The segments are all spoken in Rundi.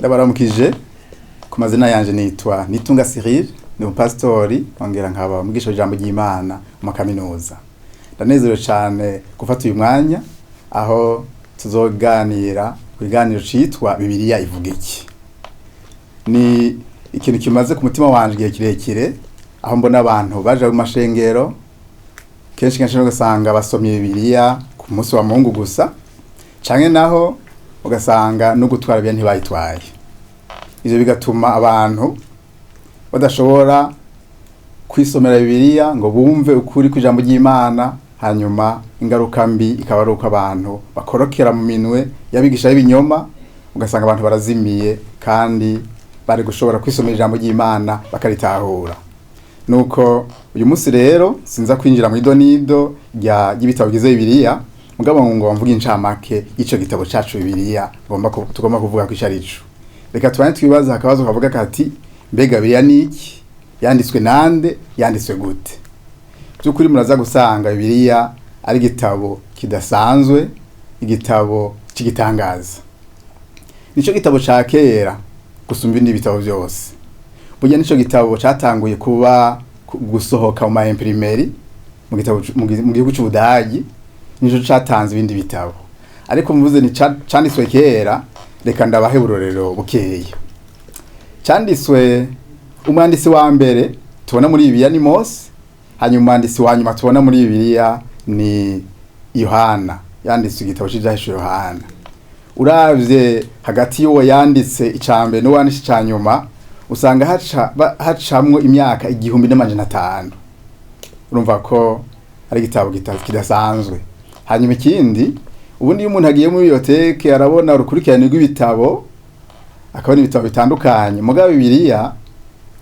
Ndabaramukije ku mazina yanje nitwa Nitunga Cyril, ni umupasitori ongera nkaba mugisha ijambo ry'Imana mu kaminuza. Ndanezerewe cyane gufata uyu mwanya aho tuzoganira ku biganiro citwa Bibiliya ivuga iki. Ni ikintu kimaze ku mutima wanje igihe kirekire, aho mbona abantu baje mu mashengero kenshi ugasanga basomye Bibiliya ku munsi wa Mungu gusa, canke naho ugasanga no gutwara bya ntibayitwaye. Ivyo bigatuma abantu badashobora kwisomera Bibiliya ngo bumve ukuri kw'ijambo ry'Imana, hanyuma ingaruka mbi ikaba ari uko abantu bakorokera mu minwe yabigisha y'ibinyoma, ugasanga abantu barazimiye kandi bari gushobora kwisomera ijambo ry'Imana bakaritahura. Nuko uyu munsi rero sinza kwinjira mu idonido y'ibitabo bigize Bibiliya, mugabo ngo mvuge incamake y'ico gitabo cacu Bibiliya tugomba kuvuga ko icarico. Reka tubane twibaza akabazo kavuga kati mbega Bibiliya niki? Yanditswe nande? Yanditswe gute? Byukuri muraza gusanga Bibiliya ari igitabo kidasanzwe, igitabo c'igitangaza. Nico gitabo ca kera gusumba ibindi bitabo byose. Burya nico gitabo catanguye kuba gusohoka mu ma imprimeri mu gihugu c'Ubudagi, nico catanze ibindi bitabo. Ariko mvuze ni canditswe kera, reka ndabahe uburorero bukeya. Canditswe umwanditsi wa mbere tubona muri Bibiliya ni Mose, hanyuma umwanditsi wa nyuma tubona muri Bibiliya ni Yohana, yanditse igitabo c'Ivyahishwe Yohana. Uravye hagati y'uwo yanditse icambere no wanditse icanyuma, usanga hacamwo imyaka 1500. Urumva ko ari igitabo kidasanzwe. Hanyuma ikindi, ubundi iyo umuntu agiye muri biblioteke arabona urukurikirane rw'ibitabo, akabona ibitabo bitandukanye. Mugabo Bibiliya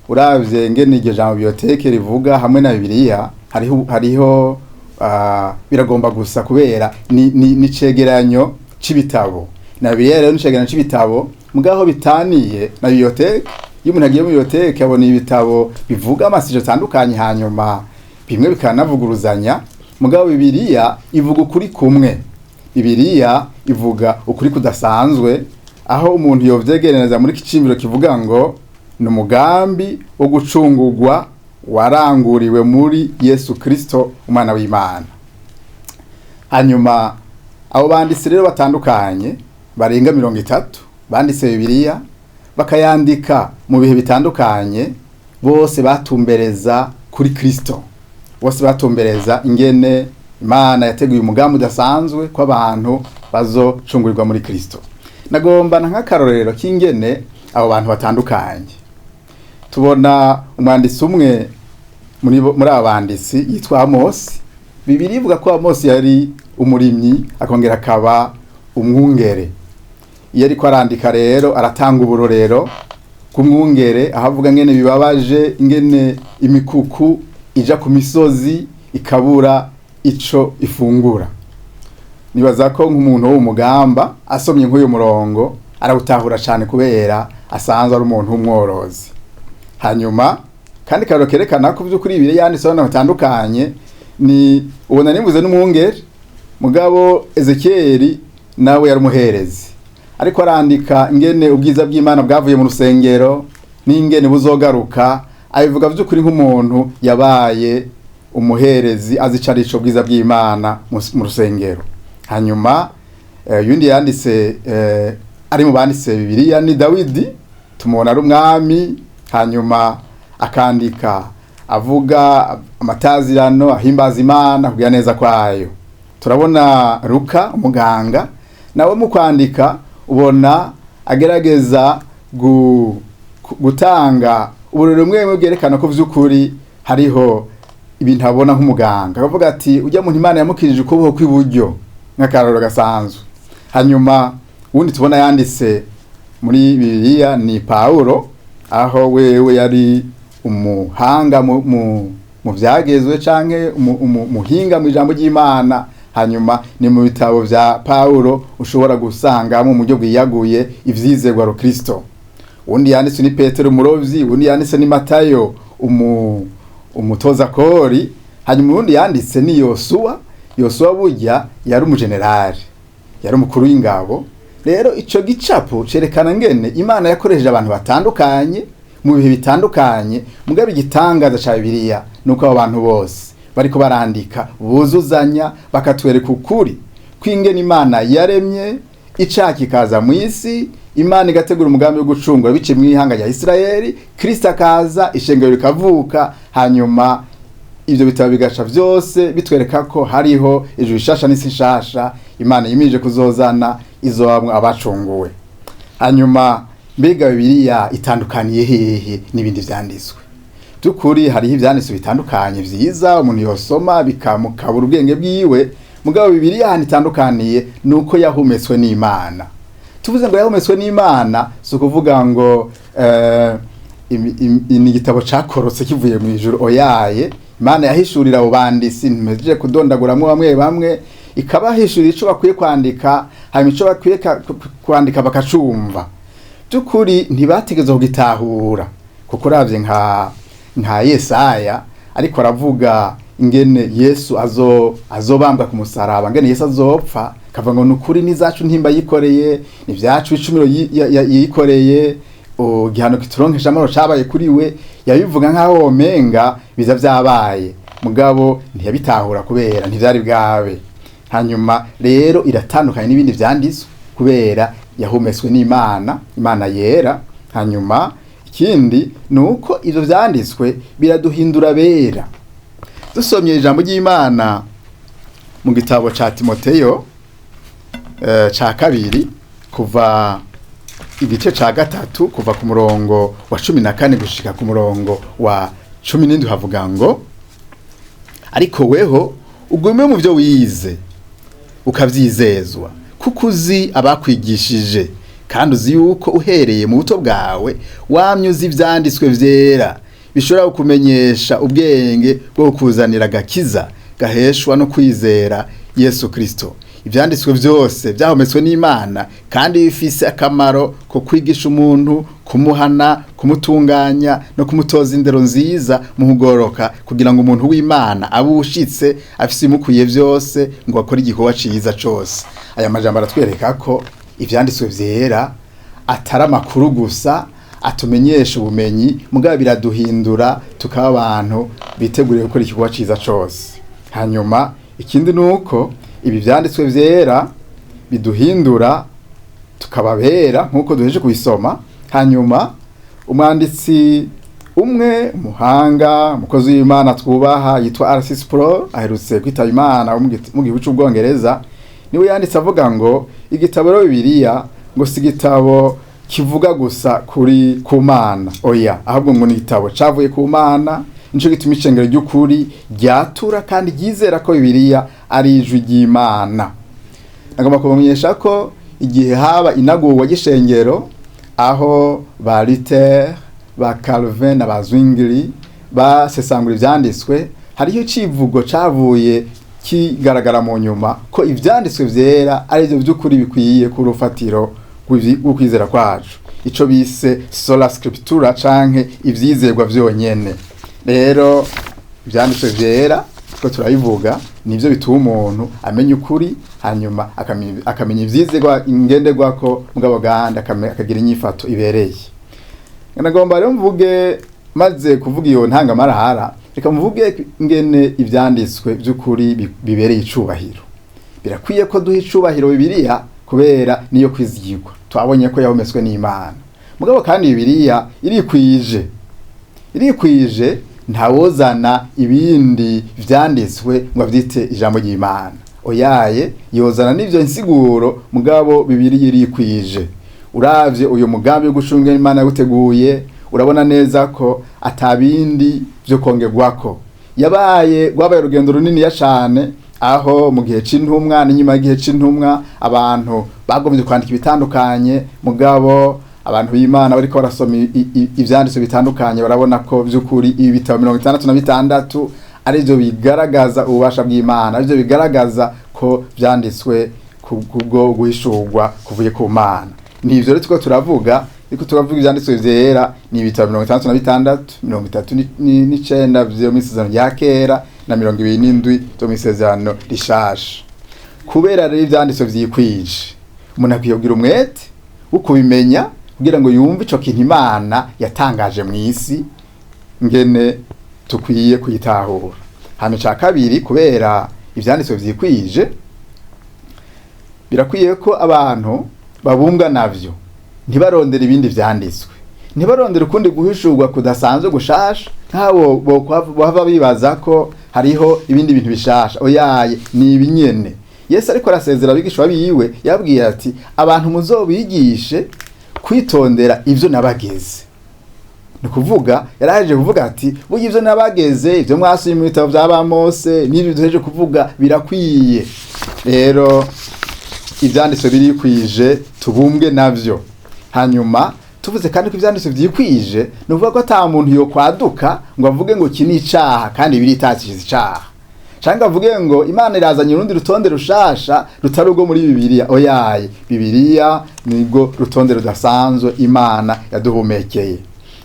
uravye ngene iryo jambo biblioteke rivuga hamwe na Bibiliya hariho biragomba gusa kubera ni cegeranyo c'ibitabo. Na Bibiliya rero ni cegeranyo c'ibitabo, mugaho bitaniye na biblioteke. Iyo umuntu agiye muri biblioteke abona ibitabo bivuga amasije atandukanye, hanyuma bimwe bikanavuguruzanya. Mugabo Bibiliya ivuga ukuri kumwe. Bibiliya ivuga ukuri kudasanzwe, aho umuntu yovyegereza muri kicimbiro kivuga ngo ni umugambi wo gucungurwa waranguriwe muri Yesu Kristo umwana w'Imana. Hanyuma abo banditsi rero batandukanye barenga 30 banditse Bibiliya, bakayandika mu bihe bitandukanye, bose batumbereza kuri Kristo. Bose batumbereza ingene Imana yateguye umugambi udasanzwe ko abantu bazocungurirwa muri Kristo. Nagomba nk'akarorero k'ingene abo bantu batandukanye. Tubona umwanditsi umwe muri abanditsi yitwa Amos. Bibiliya ivuga ko Amos yari umurimyi akongera akaba umwungere. Iyo ariko arandika rero aratanga uburorero kumwungere, ahavuga ngene bibabaje ingene imikuku ija ku misozi ikabura ico ifungura. Nibaza ko nk'umuntu wo mugamba asomye nk'uyu murongo arawutahura cyane kubera asanzwe ari umuntu w'umworozi. Hanyuma kandi karero kerekana ko by'ukuri Bibiliya yanditse abantu batandukanye, ni ubona nimbuze n'umwungere. Mugabo Ezekieli nawe yari umuherezi, ariko arandika ingene ubwiza bw'Imana bwavuye mu rusengero n'ingene buzogaruka. Abivuga by'ukuri nk'umuntu yabaye umuherezi azicarico bwiza bw'Imana mu rusengero. Hanyuma yundi yanditse ari mu banditse Bibiliya ni Dawidi. Tumubona ari umwami, hanyuma akandika avuga amatazirano ahimbaza Imana kugira neza kwayo. Turabona Luka umuganga nawe mu kwandika ubona agerageza gutanga uburero bumwe bwerekana ko vy'ukuri hariho ibintu abona nk'umuganga. Akavuga ati ujya mu Imana yamukirije ukuboko kw'iburyo nk'akaroro gasanzwe. Hanyuma ubundi tubona yanditse muri Bibiliya ni Paulo, aho wewe yari umuhanga mu vyagezwe canke umuhinga mu ijambo ry'Imana. Hanyuma ni mu bitabo vya Paulo ushobora gusanga mu buryo bwiyaguye ivyizerwa ro Kristo. Undi yanditse ni Petero umurovyi, undi yanditse ni Matayo umutoza kori, hanyuma undi yanditse ni Yosuwa. Yosuwa burya yari umugenerali, yari umukuru w'ingabo, rero ico gicapo cerekana ngene Imana yakoresheje abantu batandukanye mu bihe bitandukanye, mugabe igitangaza ca Bibiliya nuko abo bantu bose bariko barandika buzuzanya bakatwereka ukuri kw'ingene Imana yaremye icaha kikaza mu isi, Imana igategura umugambi wo gucungura biciye mw'ihanga rya Isirayeli, Kristo akaza, ishengero rikavuka, hanyuma ivyo bitabo bigaca vyose bitwereka ko hariho ijuru rishasha n'isi nshasha Imana yimirije kuzozana izobamwo abacunguwe. Hanyuma mbega Bibiliya itandukaniye hehe n'ibindi vyanditswe? Tukuri hariho ivyanditswe bitandukanye vyiza umuntu yosoma bikamukabura ubwenge bwiwe, mugabo Bibiliya ahantu itandukaniye nuko yahumetswe n'Imana. Tuvuze ngo yahumetswe n'Imana si ukuvuga ngo ni igitabo cakorotse kivuye mu ijuru, oyaye Imana yahishurira abo banditsi ntimejeje kudondaguramwo bamwe bamwe, ikabahishurira ico bakwiye kwandika, hanyuma ico bakwiye kwandika bakacumva. Tukuri ntibategeze kugitahura kuko uravye nka Yesaya ariko aravuga ingene Yesu azobambwa ku musaraba, ngene Yesu azopfa, kavuga ngo nukuri nizacu ntimba yikoreye, ni vyacu icumiro yikoreye, igihano kituronkesha amahoro cabaye kuri we, yabivuga nkaho womenga biza vyabaye, mugabo ntiyabitahura kubera ntivyari bwabe. Hanyuma rero iratandukanye n'ibindi vyanditswe kubera yahumetswe n'Imana, Imana yera. Hanyuma ikindi nuko ivyo vyanditswe biraduhindura bera. Dusomye ijambo ry'Imana mu gitabo ca Timoteyo ca kabiri kuva igice ca gatatu kuva ku murongo wa 14 gushika ku murongo wa 17 havuga ngo, ariko weho ugume mu vyo wize ukavyizezwa, kuko uzi abakwigishije, kandi uzi yuko uhereye mu buto bwawe wamyuze ivyanditswe vyera bishobora kukumenyesha ubwenge bwo kuzanira agakiza gaheshwa no kwizera Yesu Kristo. Ivyanditswe vyose vyahometswe n'Imana kandi bifise akamaro ko kwigisha umuntu, kumuhana, kumutunganya no kumutoza indero nziza mu kugoroka, kugira ngo umuntu w'Imana abushitse afise imukuye vyose ngo akore igikorwa ciza cose. Aya majambo aratwereka ko ivyanditswe vyera atari amakuru gusa atumenyesha ubumenyi, mugabo biraduhindura tukaba abantu biteguriye gukora igikorwa ciza cose. Hanyuma ikindi nuko ibi vyanditswe vyera biduhindura tukababera nkuko duheje kubisoma. Hanyuma umwanditsi umwe umuhanga umukozi w'Imana twubaha yitwa R.C. Sproul aherutse kwitaba Imana mu gihugu c'Ubwongereza, niwe yanditse avuga ngo igitabo rero Bibiliya ngo si igitabo kivuga gusa kuri ku Mana, oya, ahubwo ngo ni igitabo cavuye ku Mana. Nico gituma icengero ry'ukuri ryatura kandi ryizera ko Bibiliya ari ijwi ry'Imana. Nagomba kubamenyesha ko igihe haba inagurwa ry'ishengero aho ba Luther, ba Calvin na ba Zwingli basesangura ivyanditswe, hariho icivugo cavuye kigaragara mu nyuma ko ivyanditswe vyera ari byo by'ukuri bikwiye ku rufatiro rw'ukwizera kwacu, ico bise sola scriptura canke ivyizerwa vyonyene. Rero ivyanditswe vyera ko turabivuga nivyo bituma umuntu amenya ukuri, hanyuma akamenya ivyizerwa ingenderwako mugabo ganda akagira inyifato ibereye. Nagomba rero mvuge maze kuvuga iyo ntangamarahara, reka mvuge ingene ivyanditswe by'ukuri bibereye icubahiro. Birakwiye ko duha icubahiro Bibiliya kubera niyo kwizigirwa, twabonye ko yahometswe n'Imana, mugabo kandi Bibiliya irikwije ntawozana ibindi vyanditswe ngo avyite ijambo ry'Imana, oyaye yozana n'ivyo insiguro, mugabo Bibiliya irikwije. Uravye uyu mugambi wo gucunga Imana yaguteguye, urabona neza ko atabindi byo kongerwako. Rwabaye urugendo runini ya cane, aho mu gihe c'intumwa n'inyuma y'igihe c'intumwa abantu bagomvye kwandika ibitandukanye, mugabo abantu b'Imana bariko barasoma ivyanditswe bitandukanye barabona ko vy'ukuri ibi bitabo 66 ari byo bigaragaza ububasha bw'Imana, ari byo bigaragaza ko vyanditswe kubwo guhishurwa kuvuye ku Mana. Nivyo rero turavuga ivyanditswe vyera ni ibitabo 66, 39 vyo misezerano rya kera na 27 vyo misezerano rishasha. Kubera rero ivyanditswe vyikwije, umuntu akwiye kugira umwete wo kubimenya kugira ngo yumve ico kintu Imana yatangaje mu isi ngene tukwiye kuyitahura. Hano ca kabiri, kubera ivyanditswe vyikwije, birakwiye ko abantu babumbwa navyo, ntibarondera ibindi vyanditswe, ntibarondera ukundi guhishurwa kudasanzwe gushasha nk'abo bava bibaza ko hariho ibindi bintu bishasha. Oyaye, ni ibinyene. Yesu ariko arasezera abigishwa biwe yabwiye ati abantu muzobigishe kwitondera ivyo nabageze. Ni kuvuga yaraje kuvuga ati burya ivyo nabageze, ivyo mwasuye mu bitabo vy'aba Mose n'ibyo duheje kuvuga birakwiye. Rero ivyanditswe birikwije tubumbwe navyo. Hanyuma tuvuze kandi ko ivyanditswe vyikwije, nuvuga ko ata muntu yo kwaduka ngo avuge ngo iki ni icaha kandi biritacishize icaha, canke avuge ngo Imana irazanye urundi rutonde rushasha rutari urwo muri Bibiliya. Oyaye, Bibiliya nirwo rutonde rudasanzwe Imana yaduhumekeye.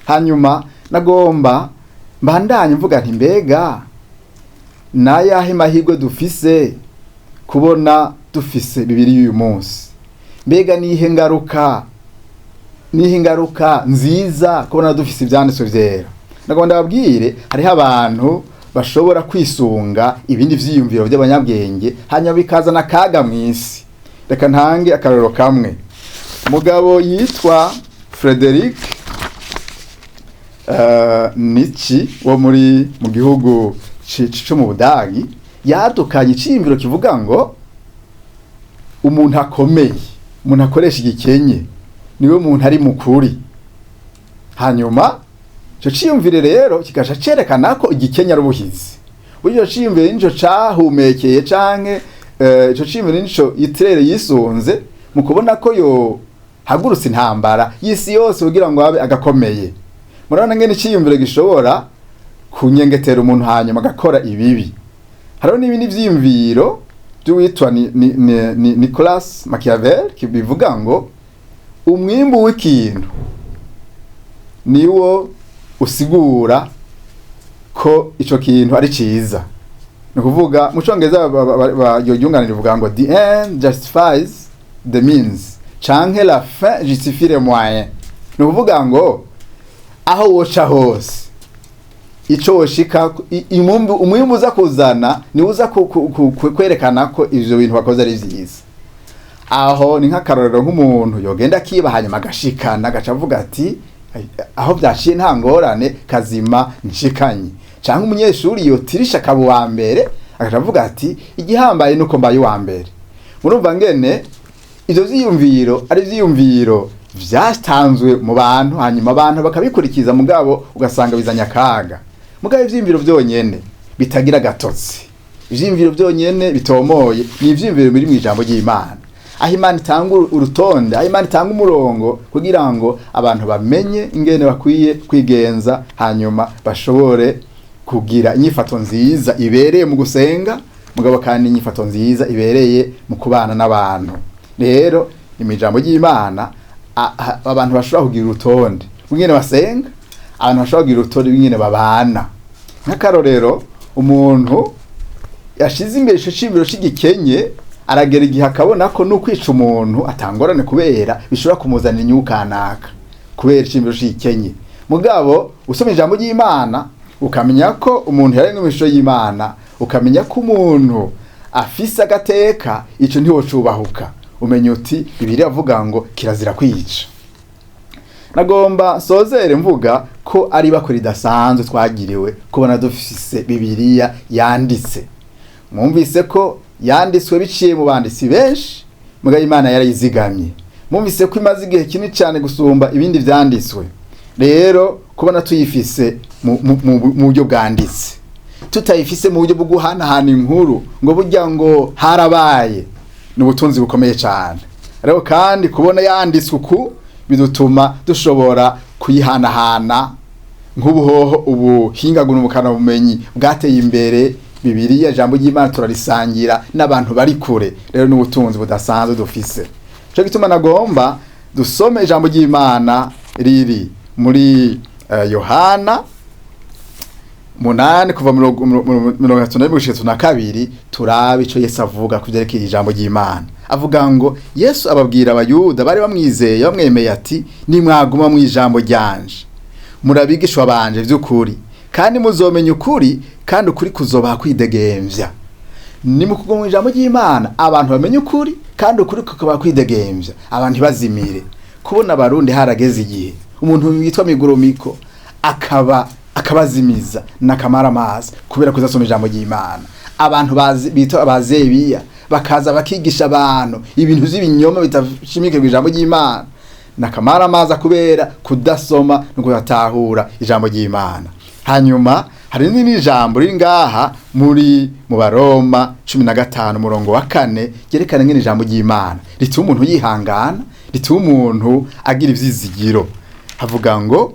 Hanyuma nagomba mbandanye mvuga nti mbega nayahe mahirwe dufise kubona dufise Bibiliya uyu munsi? Mbega nihe ngaruka nziza kubona dufise ivyanditswe vyera? Nagomba ndababwire, hariho abantu bashobora kwisunga ibindi vyiyumviro by'abanyabwenge hanyuma bikazana kaga mw'isi. Reka ntange akarorero kamwe. Umugabo yitwa Frederick Nietzsche wo mu gihugu cyo mu Budagi yadukanye iciyumviro kivuga ngo umuntu akomeye, umuntu akoresha igikenye, niwe muntu ari mukuri. Hanyuma ico ciyumvire rero kikaca cerekana ko igikenya ari ubuhizi. Buryo ciyumvire nico cahumekeye canke ico ciyumvire nico yitirere yisunze mu kubona ko yo hagurutse intambara y'isi yose kugira ngo abe agakomeye. Murabona ngene ciyumvire gishobora kunyengetera umuntu hanyuma agakora ibibi. Hariho n'ibindi vyiyumviro by'uwitwa Nicolas Machiavelli kibivuga ngo umwimbu w'ikintu niwo usigura ko ico kintu ari ciza. Ni kuvuga mu Congereza baryunganira ivuga ngo the end justifies the means, canke la fin justifie les moyens. Ni kuvuga ngo aho woca hose ico woshika umwimbu uza kuzana ni uza kwerekana ko ivyo bintu bakoze ari vyiza. Aho ni nk'akarorero nk'umuntu yogenda kiba hanyuma agashikana agaca avuga ati aho vyaciye nta ngorane kazima nshikanye. Canke umunyeshuri yotirisha akaba uwa mbere agaca avuga ati igihambaye nuko mbaye uwa mbere. Murumva ngene ivyo vyiyumviro ari vyiyumviro vyatanzwe mu bantu hanyuma abantu bakabikurikiza, mugabo ugasanga bizanya akaga. Mugabo ivyiyumviro vyonyene bitagira gatotsi, ivyiyumviro vyonyene bitomoye, ni ivyiyumviro biri mu ijambo ry'Imana. Aho Imana itanga urutonde, aho Imana itanga umurongo kugira ngo abantu bamenye ingene bakwiye kwigenza, hanyuma bashobore kugira inyifato nziza ibereye mu gusenga, mugabo kandi inyifato nziza ibereye mu kubana n'abantu. Rero imijambo ry'Imana abantu bashobora kugira urutonde w'ingene basenga, abantu bashobora kugira urutonde w'ingene babana. Nk'akarorero, umuntu yashize imbere ico cibiro c'igikenye aragera igihe akabona ko n'ukwica umuntu atangorane kubera bishobora kumuzanira inyungu kanaka kubera icibiro c'igikenye. Mugabo usoma ijambo ry'Imana ukamenya ko umuntu yaremwe mu ishusho y'Imana, ukamenya ko umuntu afise agateka, ico ntiwocubahuka. Umenya uti Bibiliya avuga ngo kirazira kwica. Nagomba sozere mvuga ko ari bakora idasanzwe twagiriwe kubona dufise Bibiliya yanditse. Mwumvise ko yanditswe biciye mu banditsi benshi, mugabo Imana yarayizigamye. Mwumvise ko imaze igihe kinini cyane gusumba ibindi vyanditswe. Rero kubona tuyifise mu buryo bwanditse, tutayifise mu buryo bwo guhanahana inkuru ngo burya ngo harabaye, ni ubutunzi bukomeye cyane. Rero kandi kubona yanditswe uku bidutuma dushobora kuyihanahana nk'ubuhoho ubuhingaguna ubukana bumenyi bwateye imbere. Bibiliya jambo ry'Imana turarisangira n'abantu bari kure. Rero n'ubutunzi budasanzwe dufise. Cyo gituma nagomba dusome ijambo ry'Imana riri muri Yohana munani kuva 32 turabe ico Yesu avuga kuvyerekeye ijambo ry'Imana. Avuga ngo Yesu ababwira abayuda bari bamwizeye bamwemeye ati nimwaguma mu ijambo ryanje murabigishwa banje vy'ukuri kandi muzomenya ukuri kandi ukuri kuzobaha kwidegemvya. Ni mu kuguma mu ijambo ry'Imana abantu bamenya ukuri kandi ukuri kukabaha kwidegemvya, abantu ntibazimire. Kubona abarundi harageze igihe umuntu yitwa Miguromiko akabazimiza nakamara amazi kubera kuzasoma ijambo ry'Imana. Abantu bita abazebiya bakaza bakigisha abantu ibintu by'ibinyoma bitashimike ijambo ry'Imana nakamara amazi kubera kudasoma no kudatahura ijambo ry'Imana. Hanyuma hari n'indi jambo riri ngaha mu Baroma 15:4 ryerekana ngene ijambo ry'Imana rituma umuntu yihangana, rituma umuntu agira ivyizigiro. Havuga ngo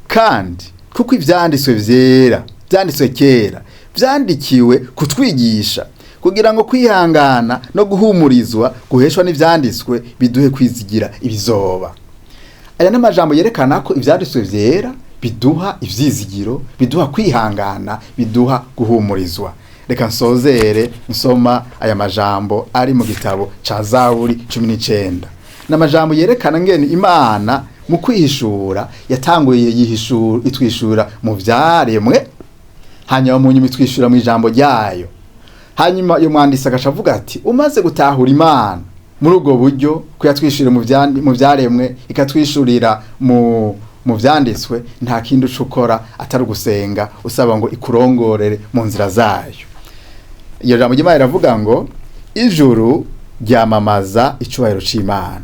kandi kuko ivyanditswe vyera vyanditswe kera vyandikiwe kutwigisha kugira ngo kwihangana no guhumurizwa guheshwa n'ivyanditswe biduhe kwizigira ibizoba. Aya n'amajambo yerekana ko ivyanditswe vyera biduha ivyizigiro, biduha kwihangana, biduha guhumurizwa. Reka nsozere nsoma aya majambo ari mu gitabo ca Zaburi 19. N'amajambo yerekana ngene Imana mu kwihishura yatanguye itwishura mu vyaremwe, hanyuma mu nyuma itwishura mu ijambo ryayo. Hanyuma iyo mwanditsi agashavuga ati umaze gutahura Imana muri ubwo buryo kuyatwishurira mu vyaremwe ikatwishurira mu vyanditswe, nta kindi ucukora atari gusenga usaba ngo ikurongorere mu nzira zayo. Iyo jambo ry'Imana iravuga ngo ijuru ryamamaza icubahiro c'Imana,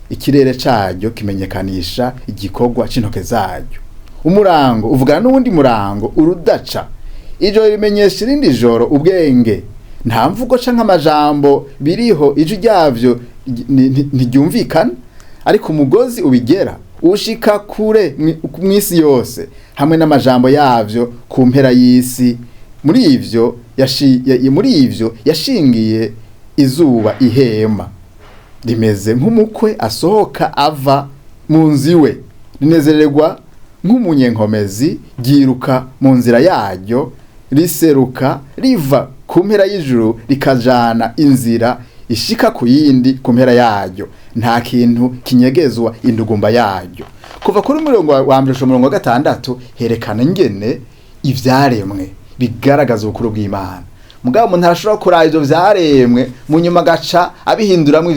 ikirere caryo kimenyekanisha igikorwa c'intoke zaryo. Umurango uvugana n'uwundi murango urudaca, ijoro rimenyesha irindi joro ubwenge. Nta mvugo canke amajambo biriho ijwi ryavyo ntiryumvikana, ariko umugozi ubigera ushika kure mw'isi yose hamwe n'amajambo yavyo ku mpera y'isi. Muri ivyo yashingiye izuba ihema rimeze nk'umukwe asohoka ava mu nzu iwe, rinezererwa nk'umunyenkomezi ryiruka mu nzira yaryo, riseruka riva ku mpera y'ijuru rikajana inzira ishika ku yindi ku mpera yaryo, nta kintu kinyegezwa indugumba yaryo. Kuva kuri 1:6 herekana ingene ivyaremwe bigaragaza ubukuru bw'Imana. Mugabo umuntu arashobora kuraba ivyo vyaremwe mu nyuma gaca abihinduramwo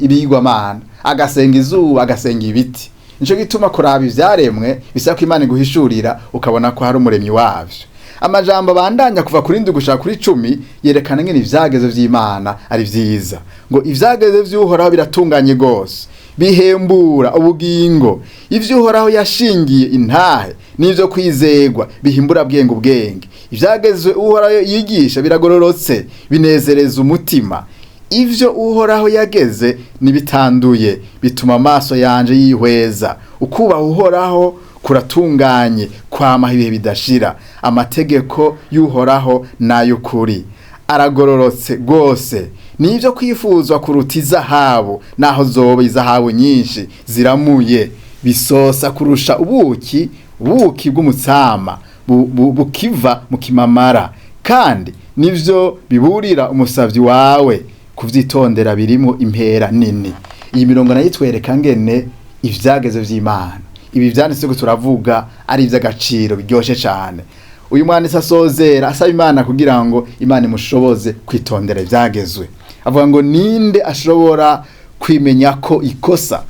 ibigwamana, agasenga izuba, agasenga ibiti. Nico gituma kuraba ivyaremwe bisaba ko Imana iguhishurira ukabona ko hari umuremyi wavyo. Amajambo bandanya kuva kuri 7 gushaka kuri 10 yerekana ngene ivyageze vy'Imana ari vyiza. Ngo ivyageze vy'Uhoraho biratunganye gose, bihembura ubugingo. Ivy'Uhoraho yashingiye intahe n'ivyo kwizegwa bihimbura ubwenge. Ivyagezwe Uhoraho yigisha biragororotse, binezereza umutima. Ivyo Uhoraho yageze nibitanduye, bituma amaso yanje yihweza. Ukubaha Uhoraho kuratunganye kwama ibihe bidashira. Amategeko y'Uhoraho n'ay'ukuri, aragororotse gose, nivyo kwifuzwa kuruta izahabu, naho zoba izahabu nyinshi ziramuye. Bisosa kurusha ubuki bw'umutsama bukiva mu kimamara, kandi nivyo biburira umusavyi wawe kuvyitondera birimo impera nini. Iyi mirongo nayitwereka ngene ivyageze vy'Imana, ibi vyanditse ko turavuga ari ivy'agaciro biryoshe cyane. Uyu mwanditsi asozera asaba Imana kugira ngo Imana imushoboze kwitondera ivyagezwe. Avuga ngo ninde ashobora kwimenya ko ikosa,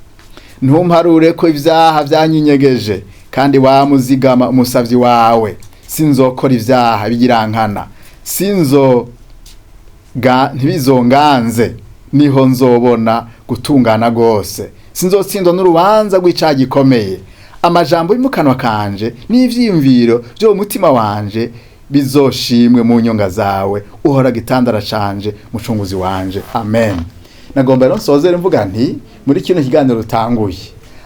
ntumparure ko ivyaha vyanyinyegeje, kandi wamuzigama umusavyi wawe. Sinzokora ivyaha bigirankana, ntibizonganze, niho nzobona gutungana gose. Sinzotsindwa n'urubanza rw'icaha gikomeye. Amajambo y'umukanwa kanje n'ivyiyumviro byo mu mutima wanje bizoshimwe mu nyonga zawe, uhora gitandara canje mucunguzi wanje. Amen. Nagomba rero nsozere mvuga nti muri kino kiganiro rutanguye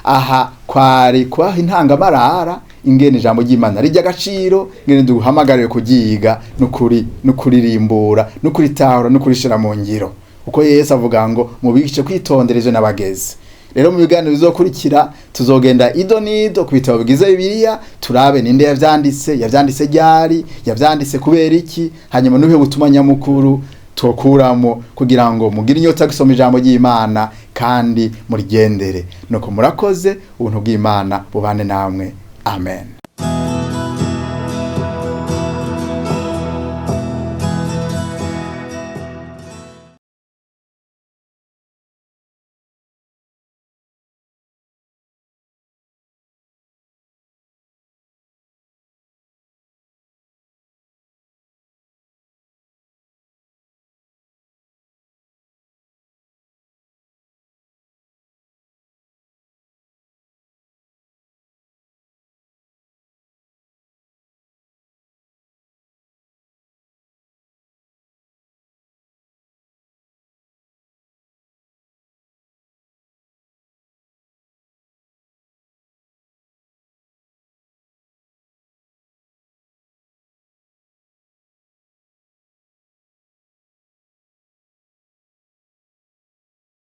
aha kwari kwaha intangamarara ingene ijambo ry'Imana rijya agaciro, ngene duhamagariwe kugiga no kuririmbura no kuritahura no kurishira mu ngiro. Uko Yesu avuga ngo mubigishe kwitondera ivyo nabageze. rero mu biganiro bizokurikira tuzogenda ido nido ku bitabo bigize Bibiliya, turabe ninde yavyanditse ryari, yavyanditse kubera iki, hanyuma n'ubuhe butumwa nyamukuru tokuramo kugira ngo mugire inyota gusoma ijambo ry'Imana kandi murigendere. Nuko murakoze, ubuntu bw'Imana bubane namwe. Amen.